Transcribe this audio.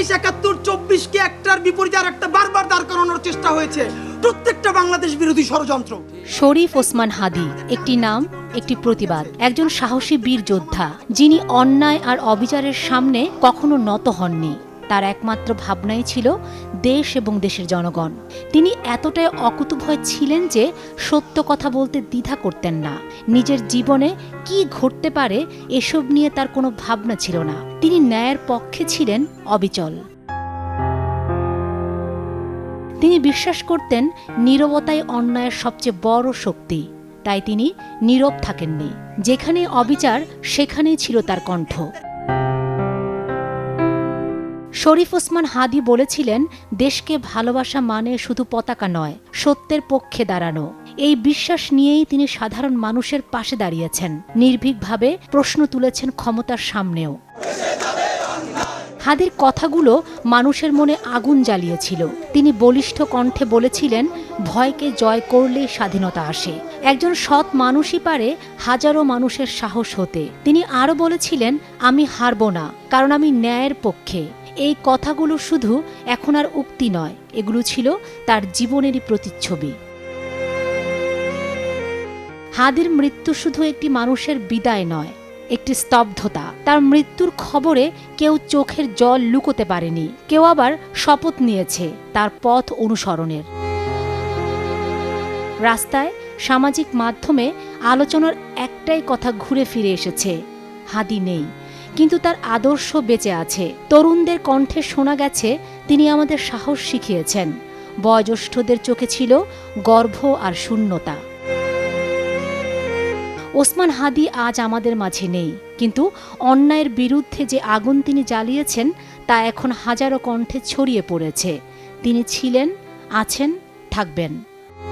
71, 24-কে একটার বিপরীতে আর একটা বারবার দাঁড় করানোর চেষ্টা হয়েছে। প্রত্যেকটা বাংলাদেশ বিরোধী ষড়যন্ত্র। শরীফ ওসমান হাদী, একটি নাম, একটি প্রতিবাদ। একজন সাহসী বীর যোদ্ধা, যিনি অন্যায় আর অবিচারের সামনে কখনো নত হননি। তার একমাত্র ভাবনাই ছিল দেশ এবং দেশের জনগণ। তিনি এতটাই অকুতভয় ছিলেন যে সত্য কথা বলতে দ্বিধা করতেন না। নিজের জীবনে কি ঘটতে পারে এসব নিয়ে তার কোনো ভাবনা ছিল না। তিনি ন্যায়ের পক্ষে ছিলেন অবিচল। তিনি বিশ্বাস করতেন নীরবতাই অন্যায়ের সবচেয়ে বড় শক্তি। তাই তিনি নীরব থাকেননি। যেখানে অবিচার, সেখানেই ছিল তার কণ্ঠ। শরীফ ওসমান হাদী বলেছিলেন, দেশকে ভালোবাসা মানে শুধু পতাকা নয়, সত্যের পক্ষে দাঁড়ানো। এই বিশ্বাস নিয়েই তিনি সাধারণ মানুষের পাশে দাঁড়িয়েছেন, নির্ভীকভাবে প্রশ্ন তুলেছেন ক্ষমতার সামনেও। হাদীর কথাগুলো মানুষের মনে আগুন জ্বালিয়েছিল। তিনি বলিষ্ঠ কণ্ঠে বলেছিলেন, ভয়কে জয় করলেই স্বাধীনতা আসে। একজন সৎ মানুষই পারে হাজারো মানুষের সাহস হতে। তিনি আরও বলেছিলেন, আমি হারব না, কারণ আমি ন্যায়ের পক্ষে। এই কথাগুলো শুধু এখন আর উক্তি নয়, এগুলো ছিল তার জীবনেরই প্রতিচ্ছবি। হাদীর মৃত্যু শুধু একটি মানুষের বিদায় নয়, একটি স্তব্ধতা। তার মৃত্যুর খবরে কেউ চোখের জল লুকোতে পারেনি, কেউ আবার শপথ নিয়েছে তার পথ অনুসরণের। রাস্তায়, সামাজিক মাধ্যমে আলোচনার একটাই কথা ঘুরে ফিরে এসেছে, হাদী নেই, কিন্তু তার আদর্শ বেঁচে আছে। তরুণদের কণ্ঠে শোনা গেছে, তিনি আমাদের সাহস শিখিয়েছেন। বয়োজ্যেষ্ঠদের চোখে ছিল গর্ব আর শূন্যতা। ওসমান হাদী আজ আমাদের মাঝে নেই, কিন্তু অন্যায়ের বিরুদ্ধে যে আগুন তিনি জ্বালিয়েছেন তা এখন হাজারো কণ্ঠে ছড়িয়ে পড়েছে। তিনি ছিলেন, আছেন, থাকবেন।